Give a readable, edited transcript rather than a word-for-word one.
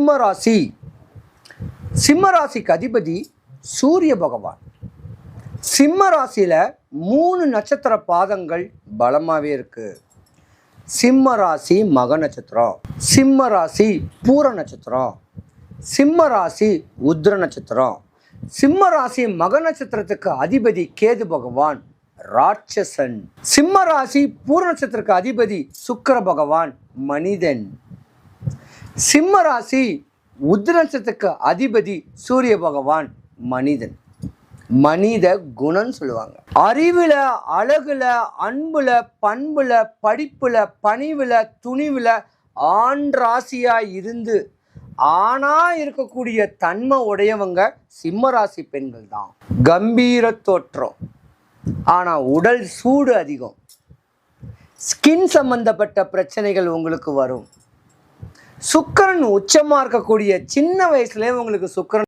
சிம்ம ராசி. சிம்ம ராசிக்கு அதிபதி சூரிய பகவான். சிம்ம ராசியில 3 நட்சத்திர பாதங்கள் பலமாவே இருக்கு. சிம்ம ராசி மக நட்சத்திரம், சிம்ம ராசி பூர நட்சத்திரம், சிம்ம ராசி உத்திர நட்சத்திரம். சிம்ம ராசி மக நட்சத்திரத்துக்கு அதிபதி கேது பகவான் ராட்சசன். சிம்ம ராசி பூர நட்சத்திரத்துக்கு அதிபதி சுக்கிர பகவான் மனிதன். சிம்ம ராசி உத்திர நட்சத்திரத்துக்கு அதிபதி சூரிய பகவான் மனிதன். மனித குணம் சொல்லுவாங்க. அறிவுல, அழகுல, அன்புல, பண்புல, படிப்புல, பணிவுல, துணிவுல ஆண் ராசியா இருந்து ஆணா இருக்கக்கூடிய தன்மை உடையவங்க சிம்ம ராசி பெண்கள் தான். கம்பீர தோற்றம், ஆனா உடல் சூடு அதிகம். ஸ்கின் சம்பந்தப்பட்ட பிரச்சனைகள் உங்களுக்கு வரும். சுக்கிரன் உச்சமா இருக்கக்கூடிய சின்ன வயசுலயே உங்களுக்கு சுக்கிரன்